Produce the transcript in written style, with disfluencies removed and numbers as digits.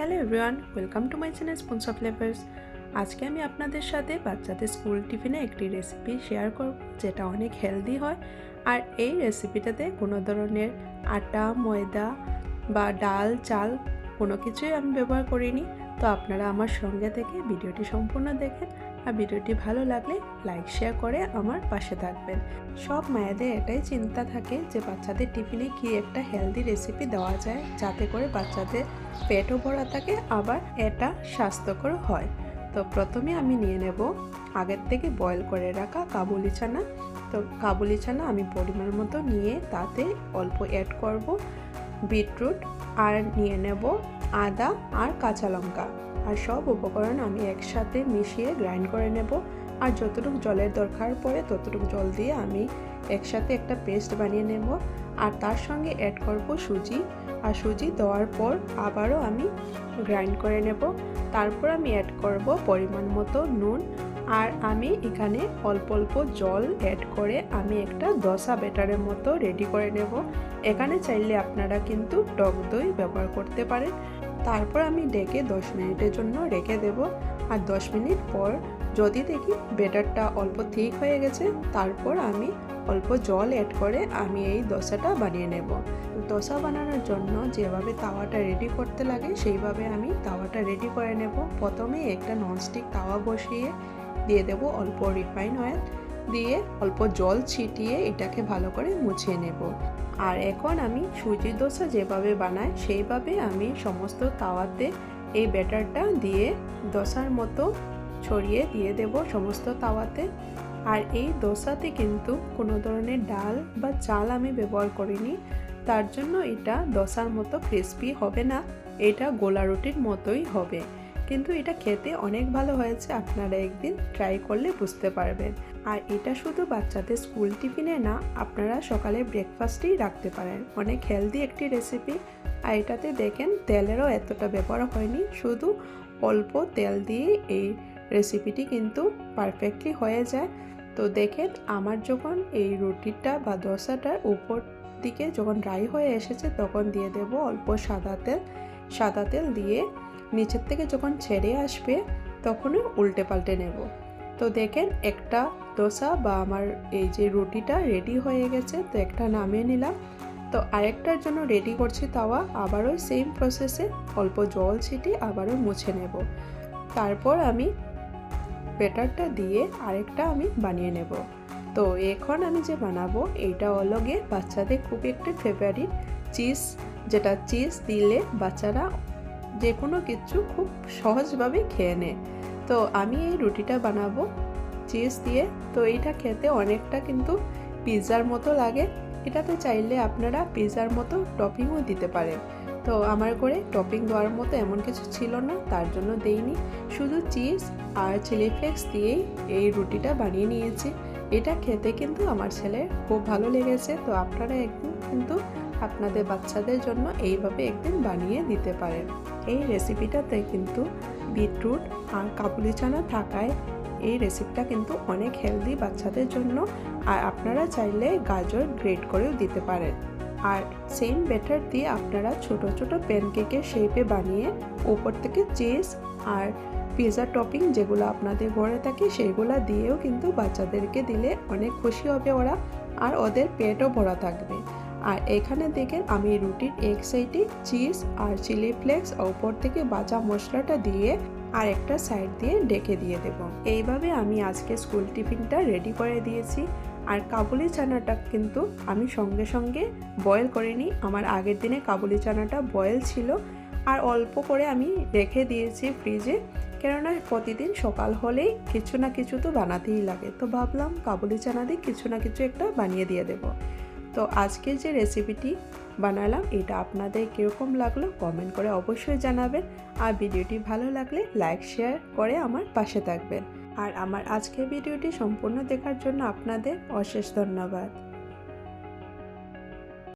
Hello everyone, welcome to my channel spoons of flavours. আজকে আমি আপনাদের সাথে বাচ্চাদের স্কুল টিফিনে একটি রেসিপি শেয়ার করব যেটা অনেক হেলদি হয়। আর এই রেসিপিটাতে কোনো ধরনের আটা, ময়দা বা ডাল, চাল কোনো কিছুই আমি ব্যবহার করিনি। তো আপনারা আমার সঙ্গে থেকে ভিডিওটি সম্পূর্ণ দেখেন, আর ভিডিওটি ভালো লাগলে লাইক শেয়ার করে আমার পাশে থাকবেন। সব মায়েদের এটাই চিন্তা থাকে যে বাচ্চাদের টিফিনে কি একটা হেলদি রেসিপি দেওয়া যায় যাতে করে বাচ্চাদের পেটও ভরা থাকে, আবার এটা স্বাস্থ্যকর হয়। তো প্রথমে আমি নিয়ে নেব আগের থেকে বয়েল করে রাখা কাবুলি চানা। তো কাবুলি চানা আমি পরিমাণ মতো নিয়ে তাতে অল্প অ্যাড করব বিটরুট, আর নিয়ে নেব আদা আর কাঁচা লঙ্কা। আর সব উপকরণ আমি একসাথে মিশিয়ে গ্রাইন্ড করে নেব। আর যতটুকু জলের দরকার পড়ে ততটুকু জল দিয়ে আমি একসাথে একটা পেস্ট বানিয়ে নেব। আর তার সঙ্গে অ্যাড করব সুজি। আর সুজি দেওয়ার পর আবারও আমি গ্রাইন্ড করে নেব। তারপর আমি অ্যাড করব পরিমাণ মতো নুন। আর আমি এখানে অল্প অল্প জল অ্যাড করে আমি একটা দোসা ব্যাটারের মতো রেডি করে নেব। এখানে চাইলে আপনারা কিন্তু টক দই ব্যবহার করতে পারেন। তারপর আমি ঢেকে 10 মিনিটের জন্য রেখে দেব। আর 10 মিনিট পর যদি দেখি ব্যাটারটা অল্প ঠিক হয়ে গেছে, তারপর আমি অল্প জল অ্যাড করে আমি এই দোসাটা বানিয়ে নেব। দোসা বানানোর জন্য যেভাবে তাওয়াটা রেডি করতে লাগে সেইভাবে আমি তাওয়াটা রেডি করে নেব। প্রথমে একটা ননস্টিক তাওয়া বসিয়ে দিয়ে দেব অল্প রিফাইন অয়েল, দিয়ে অল্প জল ছিটিয়ে এটাকে ভালো করে মুছিয়ে নেব। আর এখন আমি সুজি দোসা যেভাবে বানাই সেইভাবে আমি সমস্ত তাওয়াতে এই ব্যাটারটা দিয়ে দোসার মতো ছড়িয়ে দিয়ে দেব সমস্ত তাওয়াতে। আর এই দোসাতে কিন্তু কোনো ধরনের ডাল বা চাল আমি ব্যবহার করিনি, তার জন্য এটা দোসার মতো ক্রিস্পি হবে না, এটা গোলা রুটির মতোই হবে। কিন্তু এটা খেতে অনেক ভালো হয়েছে, আপনারা একদিন ট্রাই করলে বুঝতে পারবেন। আর এটা শুধু বাচ্চাদের স্কুল টিফিনে না, আপনারা সকালে ব্রেকফাস্টেই রাখতে পারেন। অনেক হেলদি একটি রেসিপি। আর এটাতে দেখেন তেলেরও এতটা ব্যবহার হয়নি, শুধু অল্প তেল দিয়ে এই রেসিপিটি কিন্তু পারফেক্টলি হয়ে যায়। তো দেখেন আমার যখন এই রুটিটা বা দোসাটার উপর দিকে যখন ড্রাই হয়ে এসেছে তখন দিয়ে দেব অল্প সাদা তেল দিয়ে নিচের থেকে যখন ছেড়ে আসবে তখনই উল্টে পাল্টে নেব। তো দেখেন একটা দোসা বা আমার এই যে রুটিটা রেডি হয়ে গেছে। তো একটা নামিয়ে নিলাম। তো আরেকটার জন্য রেডি করছি তাওয়া, আবারও সেম প্রসেসে অল্প জল ছিটিয়ে আবারও মুছে নেব। তারপর আমি ব্যাটারটা দিয়ে আরেকটা আমি বানিয়ে নেব। তো এখন আমি যে বানাবো এইটা হলো গিয়ে বাচ্চাদের খুবই একটা ফেভারিট চিজ, যেটা চিজ দিলে বাচ্চারা যে কোনো কিছু খুব সহজভাবে খেয়ে নেয়। তো আমি এই রুটিটা বানাবো চিজ দিয়ে। তো এইটা খেতে অনেকটা কিন্তু পিৎজার মতো লাগে। এটাতে চাইলে আপনারা পিৎজার মতো টপিংও দিতে পারেন। তো আমার ঘরে টপিং দেওয়ার মতো এমন কিছু ছিল না, তার জন্য দেইনি, শুধু চিজ আর চিলি ফ্লেক্স দিয়েই এই রুটিটা বানিয়ে নিয়েছি। এটা খেতে কিন্তু আমার ছেলের খুব ভালো লেগেছে। তো আপনারা একদিন কিন্তু আপনাদের বাচ্চাদের জন্য এইভাবে একদিন বানিয়ে দিতে পারেন। এই রেসিপিটাতে কিন্তু বিটরুট আর কাবুলি চানা থাকায় এই রেসিপিটা কিন্তু অনেক হেলদি বাচ্চাদের জন্য। আর আপনারা চাইলে গাজর গ্রেট করেও দিতে পারেন। আর সেম ব্যাটার দিয়ে আপনারা ছোট ছোট প্যানকেকের শেপে বানিয়ে উপর থেকে চিজ আর পিৎজা টপিং যেগুলো আপনাদের ঘরে থাকে সেগুলো দিয়েও কিন্তু বাচ্চাদেরকে দিলে অনেক খুশি হবে ওরা, আর ওদের পেটও ভরা থাকবে। আর এখানে দেখেন আমি রুটির এক সাইডে চিজ আর চিলি ফ্লেক্স উপর থেকে ভাজা মশলাটা দিয়ে আর একটা সাইড দিয়ে ঢেকে দিয়ে দেব। এইভাবে আমি আজকে স্কুল টিফিনটা রেডি করে দিয়েছি। আর কাবুলি চানাটা কিন্তু আমি সঙ্গে সঙ্গে বয়েল করিনি, আমার আগের দিনে কাবুলি চানাটা বয়েল ছিল আর অল্প করে আমি রেখে দিয়েছি ফ্রিজে, কেননা প্রতিদিন সকাল হলেই কিছু না কিছু তো বানাতেই লাগে। তো ভাবলাম কাবুলি চানা দিয়ে কিছু না কিছু একটা বানিয়ে দিয়ে দেব। তো আজকে যে রেসিপিটি বানালাম এটা আপনাদের কীরকম লাগলো কমেন্ট করে অবশ্যই জানাবেন। আর ভিডিওটি ভালো লাগলে লাইক শেয়ার করে আমার পাশে থাকবেন। আর আমার আজকের ভিডিওটি সম্পূর্ণ দেখার জন্য আপনাদের অশেষ ধন্যবাদ।